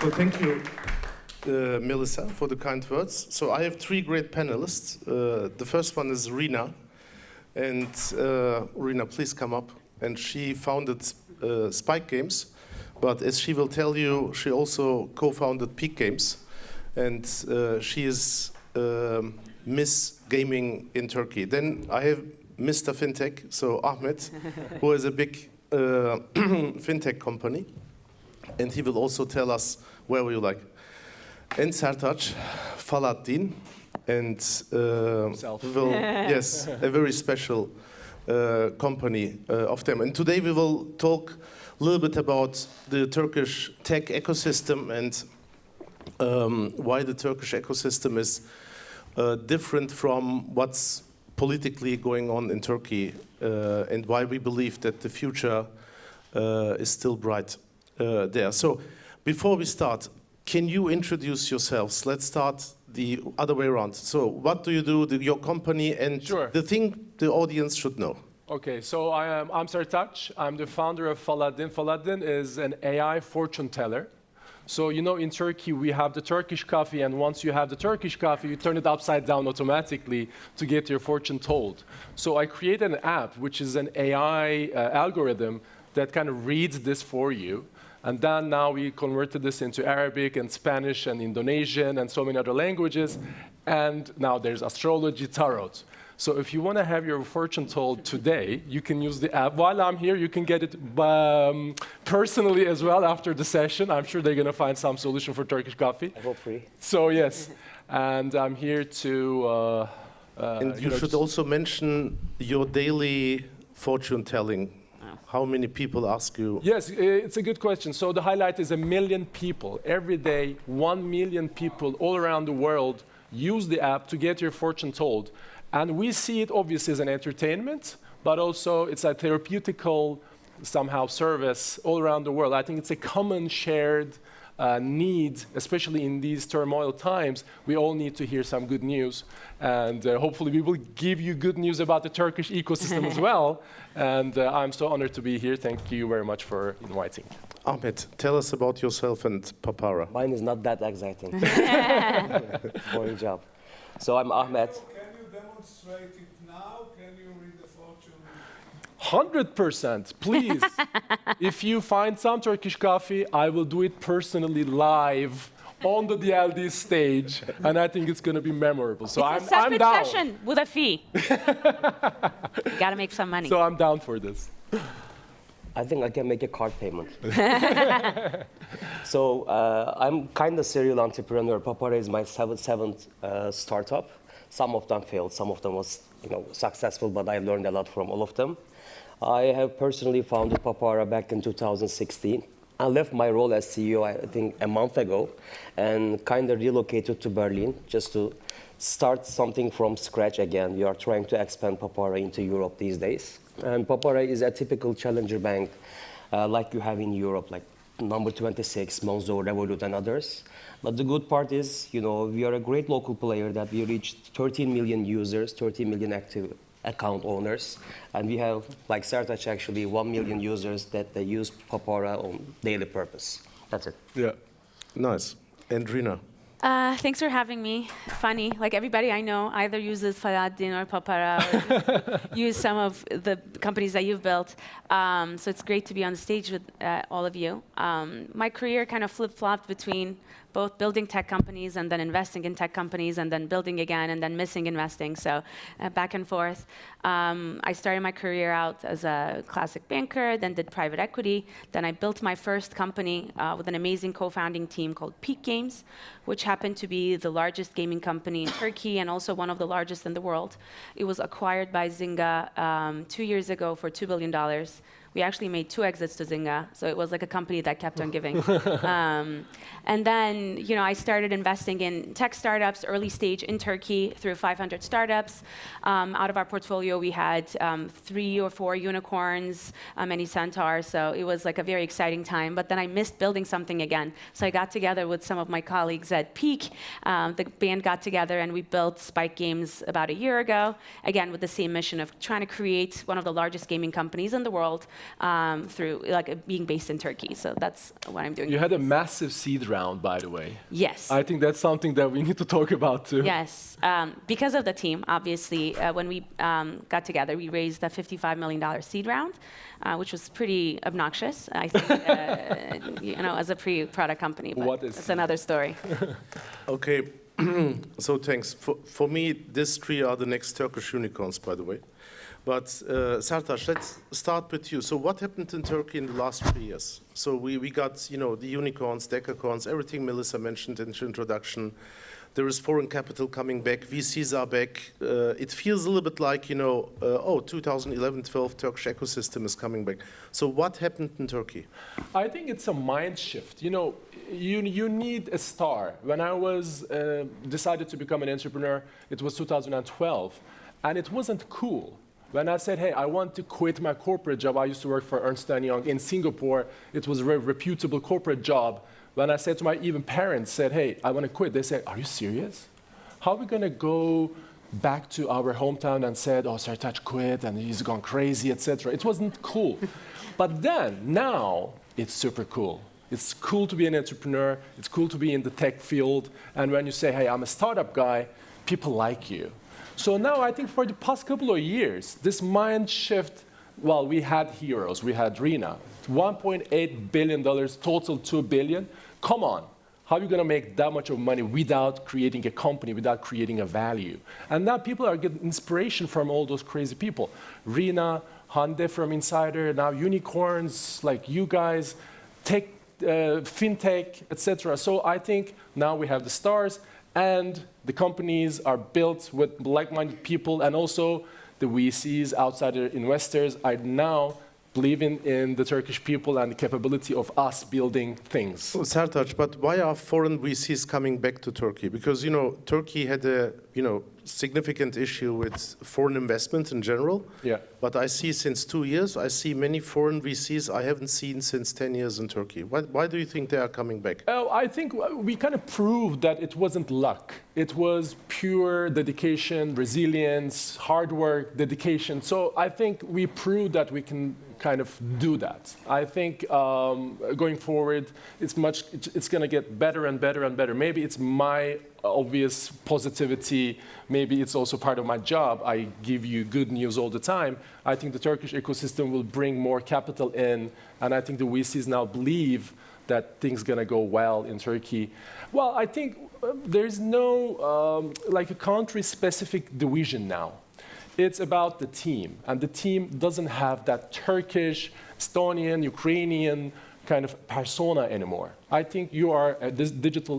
So thank you, Melissa, for the kind words. So I have three great panelists. The first one is Rina. And Rina, please come up. And she founded Spyke Games. But as she will tell you, she also co-founded Peak Games. And she is Miss Gaming in Turkey. Then I have Mr. Fintech, so Ahmed, who is a big fintech company. And he will also tell us where you like. And Sertaç, Faladdin, and yes, a very special company of them. And today we will talk a little bit about the Turkish tech ecosystem and why the Turkish ecosystem is different from what's politically going on in Turkey and why we believe that the future is still bright there. So before we start, can you introduce yourselves? Let's start the other way around. So what do you do, your company, and the thing the audience should know? Okay, so I'm Sertaç. I'm the founder of Faladdin. Faladdin is an AI fortune teller. So, you know, in Turkey, we have the Turkish coffee, and once you have the Turkish coffee, you turn it upside down automatically to get your fortune told. So I created an app, which is an AI algorithm that kind of reads this for you. And then now we converted this into Arabic and Spanish and Indonesian and so many other languages. And now there's astrology, tarot. So if you want to have your fortune told today, you can use the app. While I'm here, you can get it personally as well after the session. I'm sure they're going to find some solution for Turkish coffee. I hope free. So yes, and I'm here to... and you should also mention your daily fortune telling. How many people ask you? Yes, it's a good question. So the highlight is 1 million people. Every day, 1 million people all around the world use the app to get your fortune told. And we see it obviously as an entertainment, but also it's a therapeutical somehow service all around the world. I think it's a common shared need, especially in these turmoil times. We all need to hear some good news. And hopefully we will give you good news about the Turkish ecosystem as well. And I'm so honored to be here. Thank you very much for inviting. Ahmed, tell us about yourself and Papara. Mine is not that exciting. Boring job. So I'm Ahmed. Can you demonstrate it now? Can you read the fortune? 100%, please. If you find some Turkish coffee, I will do it personally live on the DLD stage, and I think it's going to be memorable. So it's a separate session with a fee. You got to make some money. So I'm down for this. I think I can make a card payment. So I'm kind of serial entrepreneur. Papara is my seventh startup. Some of them failed, some of them was successful, but I learned a lot from all of them. I have personally founded Papara back in 2016. I left my role as CEO, I think, a month ago, and kind of relocated to Berlin just to start something from scratch again. We are trying to expand Papara into Europe these days. And Papara is a typical challenger bank like you have in Europe, like number 26, Monzo, Revolut, and others. But the good part is, we are a great local player that we reached 13 million users, 13 million active account owners. And we have, like Sertaç, actually 1 million users that they use Papara on daily purpose. That's it. Yeah. Nice. And Rina? Thanks for having me. Funny, like everybody I know either uses Faladdin or Papara or use some of the companies that you've built. So it's great to be on stage with all of you. My career kind of flip-flopped between both building tech companies and then investing in tech companies and then building again and then missing investing. So back and forth. I started my career out as a classic banker, then did private equity. Then I built my first company with an amazing co-founding team called Peak Games, which happened to be the largest gaming company in Turkey and also one of the largest in the world. It was acquired by Zynga 2 years ago for $2 billion. We actually made 2 exits to Zynga, so it was like a company that kept on giving. And then, I started investing in tech startups, early stage in Turkey through 500 startups. Out of our portfolio, we had 3 or 4 unicorns, many centaurs, so it was like a very exciting time. But then I missed building something again. So I got together with some of my colleagues at Peak. The band got together and we built Spyke Games about a year ago, again with the same mission of trying to create one of the largest gaming companies in the world. through like being based in Turkey. So that's what I'm doing. You had a massive seed round, by the way. Yes. I think that's something that we need to talk about too. Yes, because of the team, obviously, when we got together, we raised a $55 million seed round, which was pretty obnoxious, I think, you know, as a pre-product company. But that's another story. Okay, so thanks. For me, these three are the next Turkish unicorns, by the way. But Sertaç, let's start with you. So what happened in Turkey in the last 3 years? So we got, you know, the unicorns, decacorns, everything Melissa mentioned in the introduction. There is foreign capital coming back, VCs are back. It feels a little bit like, you know, 2011-12 Turkish ecosystem is coming back. So what happened in Turkey? I think it's a mind shift. You know, you need a star. When I was decided to become an entrepreneur, it was 2012, and it wasn't cool. When I said, hey, I want to quit my corporate job, I used to work for Ernst & Young in Singapore. It was a very reputable corporate job. When I said to my even parents, said, hey, I want to quit, they said, are you serious? How are we going to go back to our hometown and said, oh, Sertaç quit and he's gone crazy, etc. It wasn't cool. But then, now, it's super cool. It's cool to be an entrepreneur. It's cool to be in the tech field. And when you say, hey, I'm a startup guy, people like you. So now I think for the past couple of years, this mind shift, well, we had heroes. We had Rina, $1.8 billion, total $2 billion. Come on, how are you going to make that much of money without creating a company, without creating a value? And now people are getting inspiration from all those crazy people. Rina, Hande from Insider, now unicorns like you guys, tech, fintech, etc. So I think now we have the stars, and the companies are built with like-minded people, and also the VCs, outsider investors, are now believing in the Turkish people and the capability of us building things. So, Sertaç, but why are foreign VCs coming back to Turkey? Because, you know, Turkey had a, you know, significant issue with foreign investment in general. Yeah. But I see since 2 years, I see many foreign VCs I haven't seen since 10 years in Turkey. Why do you think they are coming back? Oh, I think we kind of proved that it wasn't luck. It was pure dedication, resilience, hard work, dedication. So I think we proved that we can kind of do that. I think going forward, it's going to get better and better and better. Maybe it's my obvious positivity. Maybe it's also part of my job. I give you good news all the time. I think the Turkish ecosystem will bring more capital in, and I think the VCs now believe that things going to go well in Turkey. Well, I think there's no like a country-specific division now. It's about the team, and the team doesn't have that Turkish, Estonian, Ukrainian kind of persona anymore. I think you are a digital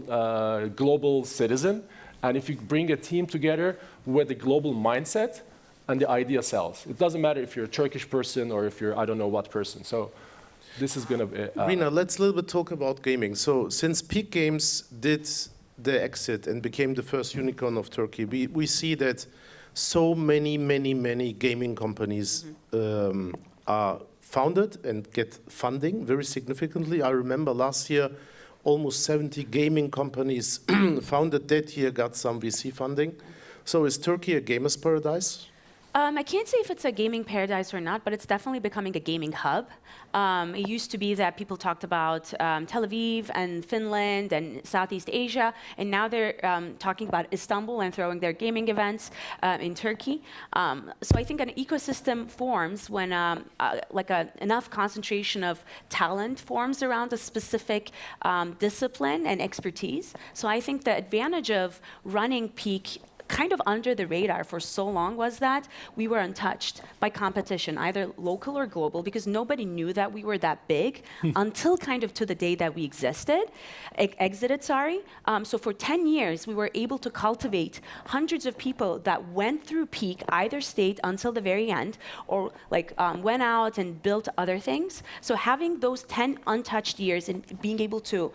global citizen, and if you bring a team together with a global mindset, and the idea sells. It doesn't matter if you're a Turkish person or if you're I don't know what person. So this is going to be... Rina, let's a little bit talk about gaming. So since Spyke Games did the exit and became the first unicorn of Turkey, we see that so many gaming companies are founded and get funding very significantly. I remember last year, almost 70 gaming companies founded that year got some VC funding. So is Turkey a gamer's paradise? I can't say if it's a gaming paradise or not, but it's definitely becoming a gaming hub. It used to be that people talked about Tel Aviv and Finland and Southeast Asia, and now they're talking about Istanbul and throwing their gaming events in Turkey. So I think an ecosystem forms when enough concentration of talent forms around a specific discipline and expertise. So I think the advantage of running Peak kind of under the radar for so long was that we were untouched by competition, either local or global, because nobody knew that we were that big until kind of to the day that we exited. So for 10 years, we were able to cultivate hundreds of people that went through Peak, either stayed until the very end or went out and built other things. So having those 10 untouched years and being able to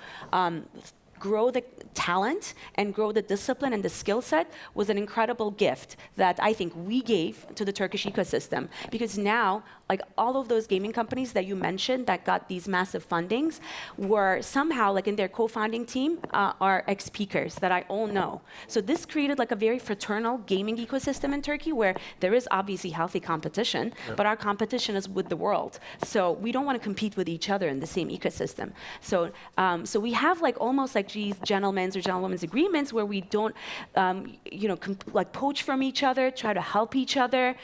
grow the talent and grow the discipline and the skill set was an incredible gift that I think we gave to the Turkish ecosystem. Because now, like all of those gaming companies that you mentioned that got these massive fundings were somehow, like in their co-founding team, are ex-speakers that I all know. So this created like a very fraternal gaming ecosystem in Turkey where there is obviously healthy competition, but our competition is with the world. So we don't want to compete with each other in the same ecosystem. So, so we have like almost like these gentlemen's or gentlewomen's agreements where we don't, like poach from each other, try to help each other,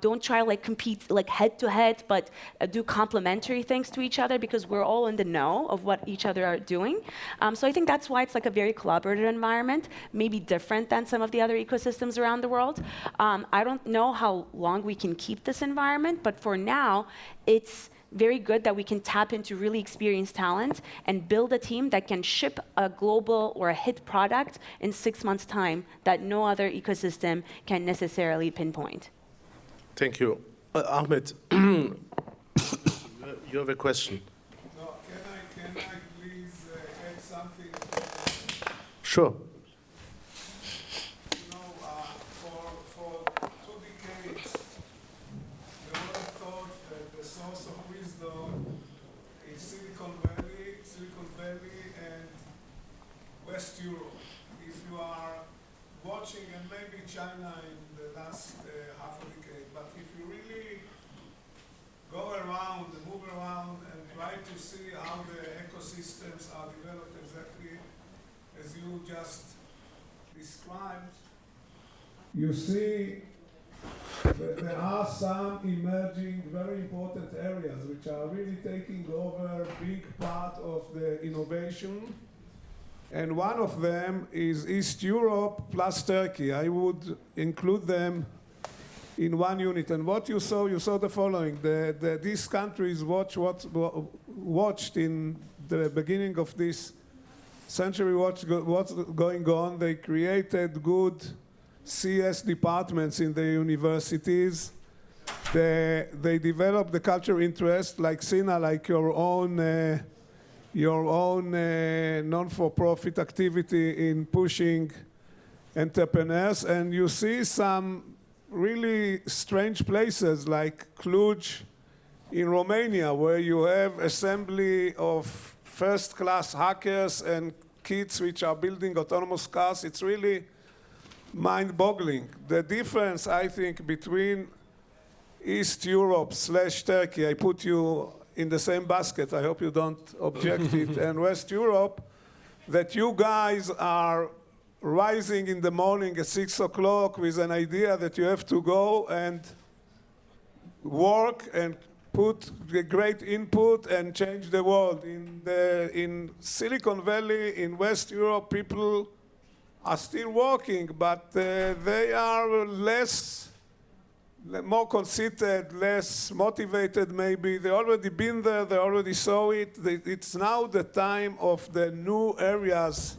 don't try like compete like head to head, but do complementary things to each other because we're all in the know of what each other are doing. So I think that's why it's like a very collaborative environment, maybe different than some of the other ecosystems around the world. I don't know how long we can keep this environment, but for now, it's very good that we can tap into really experienced talent and build a team that can ship a global or a hit product in 6 months' time that no other ecosystem can necessarily pinpoint. Thank you. Ahmed, you have a question. No, can I please add something? Sure. You know, for 2 decades, the world thought that the source of wisdom is Silicon Valley and West Europe. If you are watching, and maybe China in the last half a decade, but if you really go around, move around, and try to see how the ecosystems are developed exactly as you just described, you see that there are some emerging very important areas which are really taking over a big part of the innovation. And one of them is East Europe plus Turkey. I would include them in one unit. And what you saw the following. These countries watched in the beginning of this century what's going on. They created good CS departments in the universities. They developed the culture interest, like Sina, like your own non-for-profit activity in pushing entrepreneurs. And you see some really strange places like Cluj in Romania, where you have assembly of first-class hackers and kids which are building autonomous cars. It's really mind-boggling. The difference, I think, between East Europe / Turkey, I put you in the same basket, I hope you don't object it, and West Europe, that you guys are rising in the morning at 6 o'clock with an idea that you have to go and work and put the great input and change the world. In Silicon Valley, in West Europe, people are still working, but they are more conceited, less motivated maybe. They've already been there, they already saw it. It's now the time of the new areas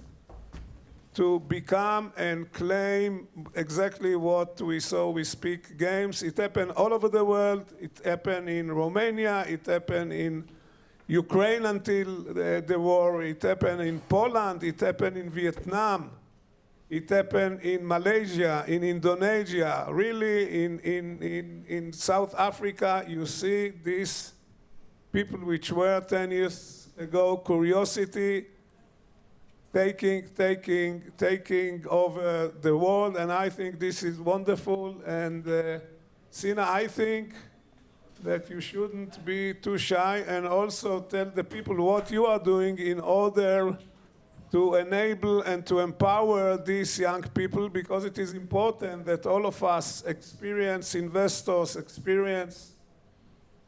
to become and claim exactly what we saw with Spyke Games. It happened all over the world. It happened in Romania. It happened in Ukraine until the war. It happened in Poland. It happened in Vietnam. It happened in Malaysia, in Indonesia, really in South Africa. You see these people which were 10 years ago, curiosity, taking over the world, and I think this is wonderful. And Sina, I think that you shouldn't be too shy and also tell the people what you are doing in order to enable and to empower these young people, because it is important that all of us experienced investors, experienced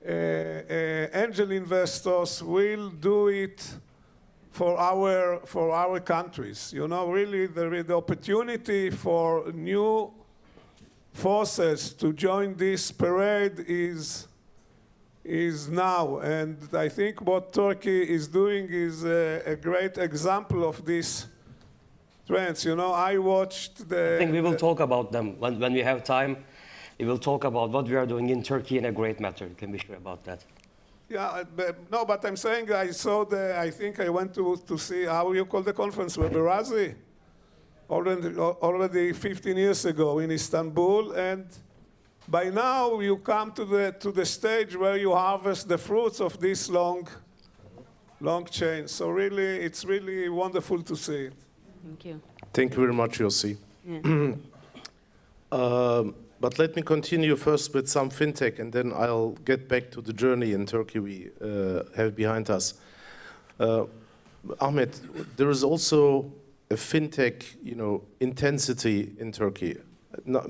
angel investors will do it for our countries. You know, really the opportunity for new forces to join this parade is now, and I think what Turkey is doing is a great example of this trends. You know, I watched I think we will talk about them when we have time. We will talk about what we are doing in Turkey in a great matter. You can be sure about that. Yeah, but I'm saying I think I went to see, how you call the conference, Berazi, already 15 years ago in Istanbul, and by now you come to the stage where you harvest the fruits of this long chain. So really, it's really wonderful to see it. Thank you. Thank you very much, Yossi. Yeah. But let me continue first with some fintech, and then I'll get back to the journey in Turkey we have behind us. Ahmed, there is also a fintech, intensity in Turkey.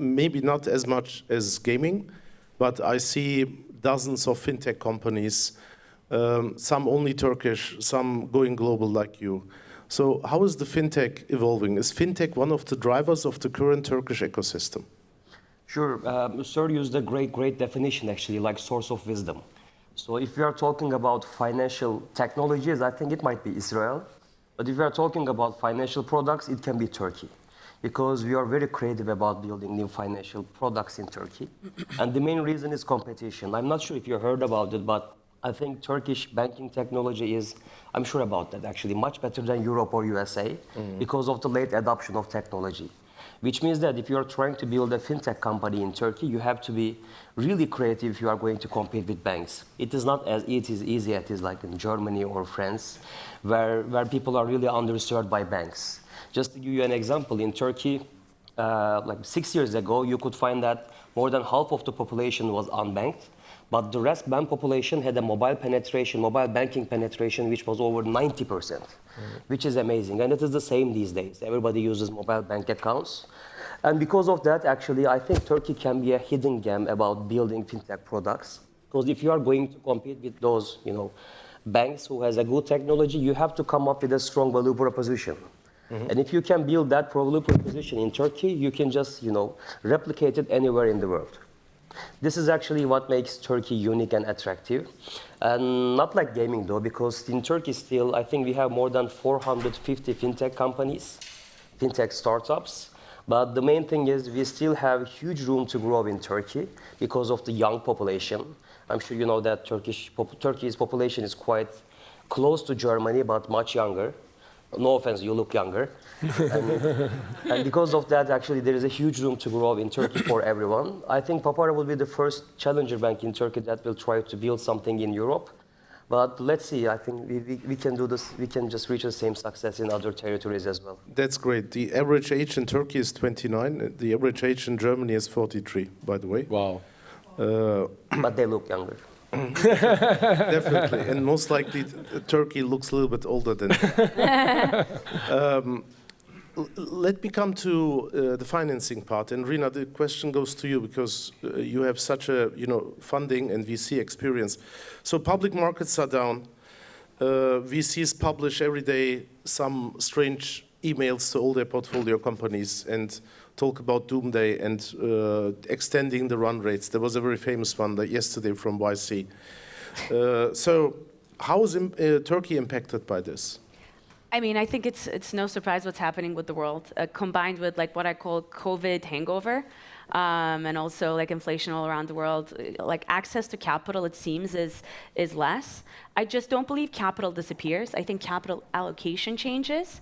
Maybe not as much as gaming, but I see dozens of fintech companies, some only Turkish, some going global like you. So how is the fintech evolving? Is fintech one of the drivers of the current Turkish ecosystem? Sure. Sir used a great definition, actually, like source of wisdom. So if we are talking about financial technologies, I think it might be Israel. But if we are talking about financial products, it can be Turkey. Because we are very creative about building new financial products in Turkey. And the main reason is competition. I'm not sure if you heard about it, but I think Turkish banking technology is, I'm sure about that actually, much better than Europe or USA because of the late adoption of technology. Which means that if you are trying to build a fintech company in Turkey, you have to be really creative if you are going to compete with banks. It is not as easy as it is like in Germany or France, where people are really underserved by banks. Just to give you an example, in Turkey, like 6 years ago, you could find that more than half of the population was unbanked, but the rest bank population had a mobile banking penetration, which was over 90%, which is amazing. And it is the same these days. Everybody uses mobile bank accounts. And because of that, actually, I think Turkey can be a hidden gem about building fintech products. Because if you are going to compete with those, banks who has a good technology, you have to come up with a strong value proposition. And if you can build that value proposition in Turkey, you can just, replicate it anywhere in the world. This is actually what makes Turkey unique and attractive. And not like gaming though, because in Turkey still, I think we have more than 450 fintech companies, fintech startups. But the main thing is we still have huge room to grow in Turkey because of the young population. I'm sure you know that Turkey's population is quite close to Germany, but much younger. No offense, you look younger. and because of that, actually, there is a huge room to grow in Turkey for everyone. I think Papara will be the first challenger bank in Turkey that will try to build something in Europe. But let's see, I think we can do this, we can just reach the same success in other territories as well. That's great. The average age in Turkey is 29. The average age in Germany is 43, by the way. Wow. But they look younger. Definitely, and most likely Turkey looks a little bit older than let me come to the financing part. And Rina, the question goes to you because you have such a funding and VC experience. So public markets are down. VCs publish every day some strange emails to all their portfolio companies and talk about doomsday and extending the run rates. There was a very famous one yesterday from YC. So how is Turkey impacted by this? I mean, I think it's no surprise what's happening with the world, combined with like what I call COVID hangover, and also like inflation all around the world. Like access to capital, it seems, is less. I just don't believe capital disappears. I think capital allocation changes.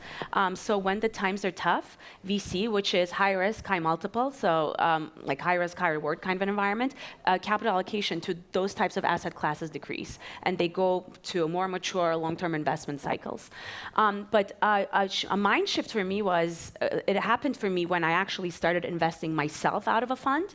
So when the times are tough, VC, which is high risk, high multiple, so like high risk, high reward kind of an environment, capital allocation to those types of asset classes decrease, and they go to more mature long-term investment cycles. But a mind shift for me was, it happened for me when I actually started investing myself out of a fund.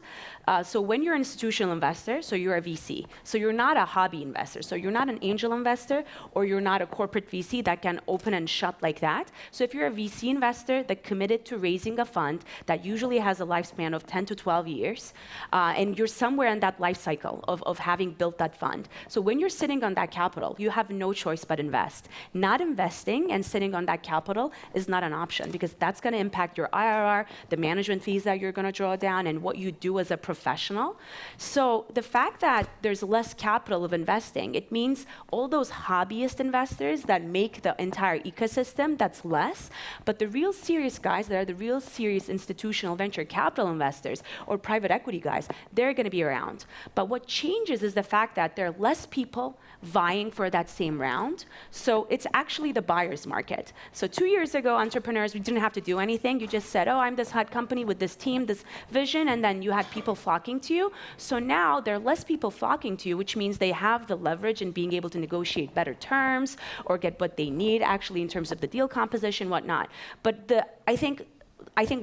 So when you're an institutional investor, so you're a VC, so you're not a hobby investor, so you're not an angel investor, or you're not a corporate VC that can open and shut like that. So if you're a VC investor that committed to raising a fund that usually has a lifespan of 10 to 12 years, and you're somewhere in that life cycle of having built that fund. So when you're sitting on that capital, you have no choice but invest. Not investing and sitting on that capital is not an option, because that's going to impact your IRR, the management fees that you're going to draw down, and what you do as a professional. So the fact that there's less capital of investing, it means all those hobbyist investors that make the entire ecosystem, that's less. But the real serious guys that are the real serious institutional venture capital investors or private equity guys, they're going to be around. But what changes is the fact that there are less people vying for that same round. So it's actually the buyer's market. So 2 years ago, entrepreneurs, we didn't have to do anything. You just said, oh, I'm this hot company with this team, this vision, and then you had people flocking to you. So now there are less people flocking to you, which means they have the leverage in being able to negotiate better terms or get what they need actually in terms of the deal composition, whatnot. But I think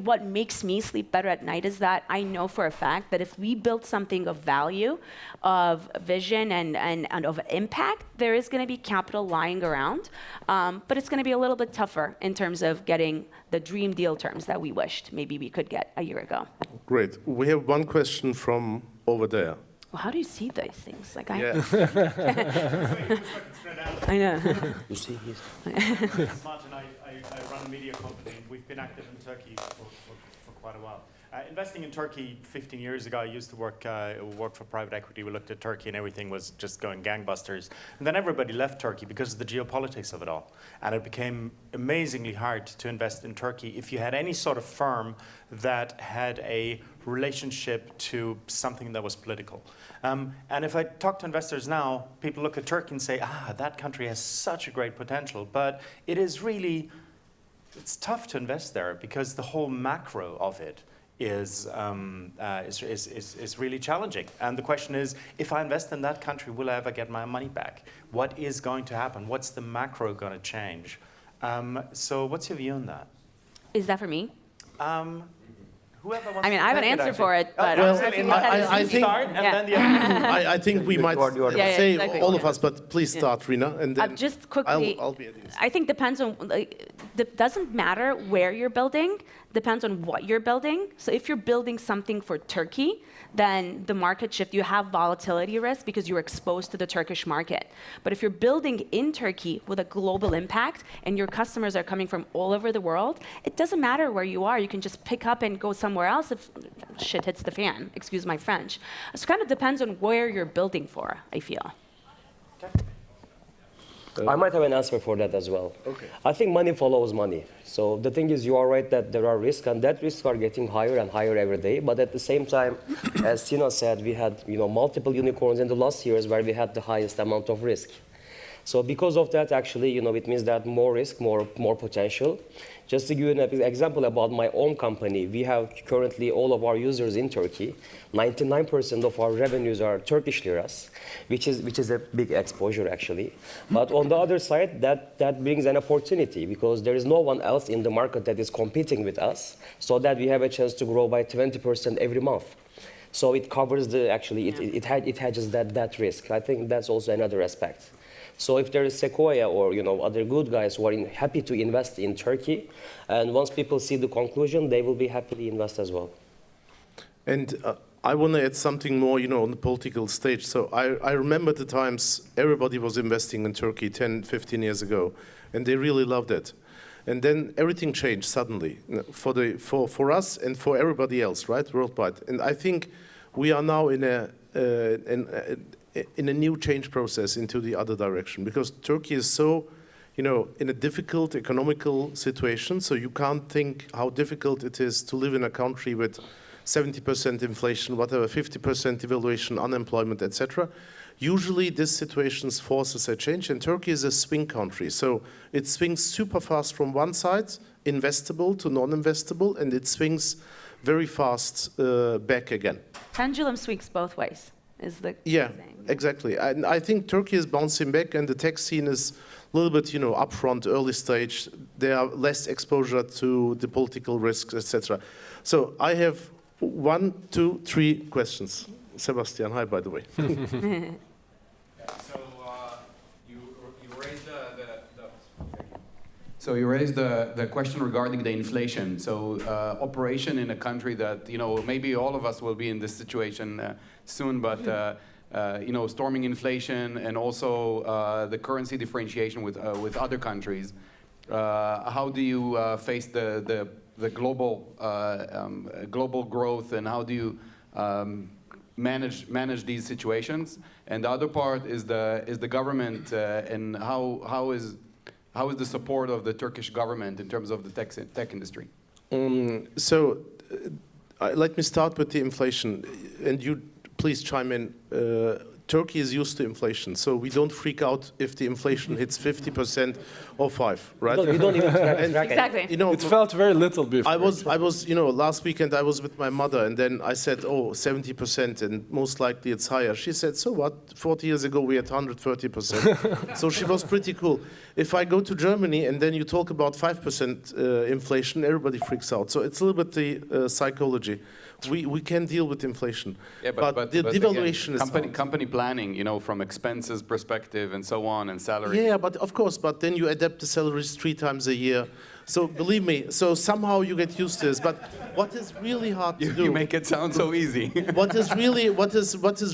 what makes me sleep better at night is that I know for a fact that if we build something of value, of vision, and of impact, there is going to be capital lying around. But it's going to be a little bit tougher in terms of getting the dream deal terms that we wished maybe we could get a year ago. Great. We have one question from over there. Well, how do you see these things? Like Yeah. I know. You see, he's Martin, I run a media company. We've been active in Turkey for quite a while. Investing in Turkey 15 years ago, I used to work for private equity. We looked at Turkey and everything was just going gangbusters. And then everybody left Turkey because of the geopolitics of it all. And it became amazingly hard to invest in Turkey if you had any sort of firm that had a relationship to something that was political. And if I talk to investors now, people look at Turkey and say, that country has such a great potential. But it is really, it's tough to invest there because the whole macro of it is really challenging. And the question is, if I invest in that country, will I ever get my money back? What is going to happen? What's the macro going to change? So what's your view on that? Is that for me? Whoever wants I mean, to I have an take it, answer actually. for it, but Well, I think I think- start and Yeah. then the other. I think we might Yeah, say exactly. all of us, but please start, Rina, and then just quickly, I'll be at ease. I think depends on, doesn't matter where you're building, depends on what you're building. So if you're building something for Turkey, then the market shift, you have volatility risk because you're exposed to the Turkish market. But if you're building in Turkey with a global impact and your customers are coming from all over the world, it doesn't matter where you are. You can just pick up and go somewhere else if shit hits the fan, excuse my French. So it kind of depends on where you're building for, I feel. I might have an answer for that as well. Okay. I think money follows money. So the thing is, you are right that there are risks, and that risks are getting higher and higher every day. But at the same time, as Sina said, we had multiple unicorns in the last years where we had the highest amount of risk. So because of that, actually, it means that more risk, more potential. Just to give you an example about my own company, we have currently all of our users in Turkey. 99% of our revenues are Turkish liras, which is a big exposure, actually. But on the other side, that brings an opportunity because there is no one else in the market that is competing with us, so that we have a chance to grow by 20% every month. So it covers it hedges that risk. I think that's also another aspect. So if there is Sequoia or other good guys who are happy to invest in Turkey, and once people see the conclusion, they will be happily invest as well. And I want to add something more, on the political stage. So I remember the times everybody was investing in Turkey 10, 15 years ago, and they really loved it. And then everything changed suddenly for us and for everybody else, right, worldwide. And I think we are now in a new change process into the other direction because Turkey is so, in a difficult economical situation. So you can't think how difficult it is to live in a country with 70% inflation, whatever, 50% devaluation, unemployment, etc. Usually these situations forces a change, and Turkey is a swing country. So it swings super fast from one side, investable to non-investable, and it swings very fast back again. Pendulum swings both ways, is the Yeah, saying. exactly. And I think Turkey is bouncing back, and the tech scene is a little bit, upfront, early stage. There are less exposure to the political risks, etc. So I have 1, 2, 3 questions. Sebastian, hi, by the way. So you raised you raised the question regarding the inflation. So operation in a country that maybe all of us will be in this situation soon, but storming inflation and also the currency differentiation with other countries. How do you face the the global growth, and how do you manage these situations? And the other part is the government, and how is the support of the Turkish government in terms of the tech industry? Let me start with the inflation, and you please chime in. Turkey is used to inflation, so we don't freak out if the inflation hits 50% or 5%, right? We don't even track it. Exactly. You know, It felt very little before. I was, you know, last weekend I was with my mother, and then I said, oh, 70%, and most likely it's higher. She said, so what? 40 years ago we had 130%. So she was pretty cool. If I go to Germany and then you talk about 5% inflation, everybody freaks out. So it's a little bit the psychology. We can deal with inflation, Yeah, but the devaluation again, is company planning, you know, from expenses perspective and so on, and salary. Yeah, but of course, but then you adapt the salaries 3 times a year. So believe me, so somehow you get used to this. But what is really hard to do? You make it sound so easy. What is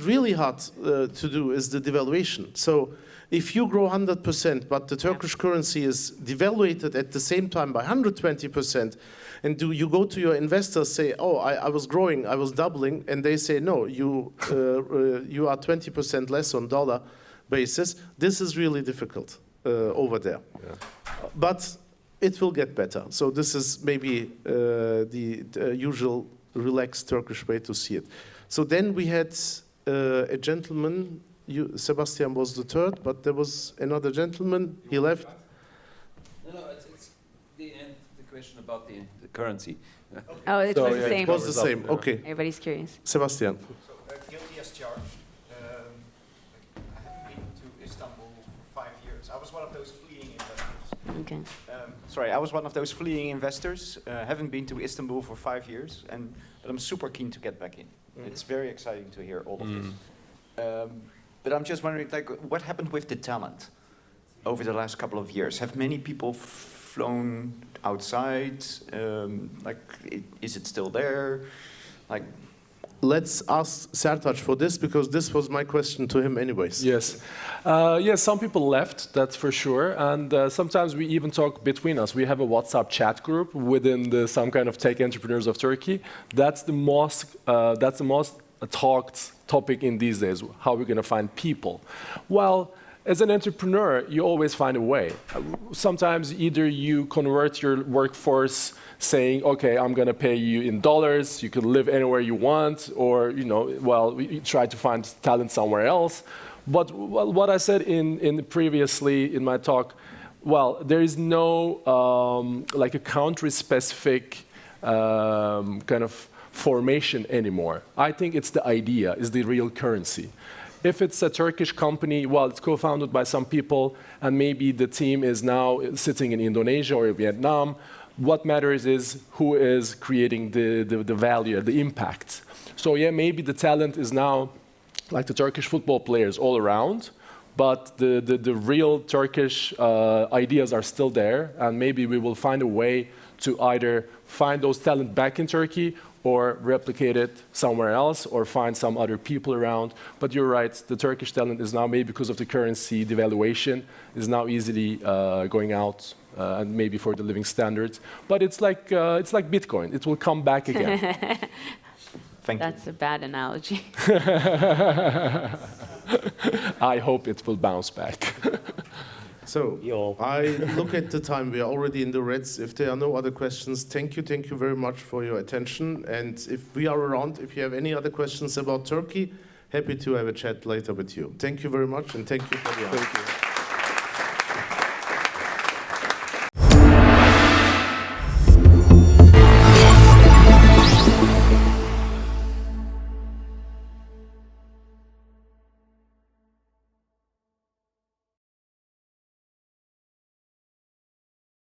really hard to do is the devaluation. So if you grow 100%, but the Turkish currency is devaluated at the same time by 120%, and do you go to your investors, say, oh, I was growing, I was doubling, and they say, no, you are 20% less on dollar basis, this is really difficult over there. Yeah. But it will get better. So this is maybe the usual relaxed Turkish way to see it. So then we had a gentleman, Sebastian was the third, but there was another gentleman, he left. No, it's the end, the question about the currency. Oh, it was the same. It was the same, okay. Everybody's curious. Sebastian. So, guilty as charged. I haven't been to Istanbul for 5 years. I was one of those fleeing investors. Okay. Sorry, I was one of those fleeing investors. Haven't been to Istanbul for 5 years, but I'm super keen to get back in. It's very exciting to hear all of this. But I'm just wondering, like, what happened with the talent over the last couple of years? Have many people flown outside? Is it still there? Like, let's ask Sertaç for this, because this was my question to him anyways. Yes. Yes, some people left, that's for sure. And sometimes we even talk between us. We have a WhatsApp chat group within some kind of tech entrepreneurs of Turkey. That's the most talked topic in these days, how we're going to find people. Well, as an entrepreneur, you always find a way. Sometimes either you convert your workforce saying, okay, I'm going to pay you in dollars, you can live anywhere you want, or, you know, well, you try to find talent somewhere else. But what I said previously in my talk, well, there is no like a country-specific kind of formation anymore. I think it's the idea, is the real currency. If it's a Turkish company, well, it's co-founded by some people, and maybe the team is now sitting in Indonesia or Vietnam, what matters is who is creating the value, the impact. So yeah, maybe the talent is now like the Turkish football players all around, but the real Turkish ideas are still there, and maybe we will find a way to either find those talent back in Turkey or replicate it somewhere else, or find some other people around. But you're right, the Turkish talent is now, maybe because of the currency devaluation, is now easily going out, and maybe for the living standards. But it's like Bitcoin, it will come back again. thank you. That's a bad analogy. I hope it will bounce back. So I look at the time, we are already in the reds. If there are no other questions, thank you very much for your attention. And if we are around, if you have any other questions about Turkey, happy to have a chat later with you. Thank you very much, and thank you for the answer.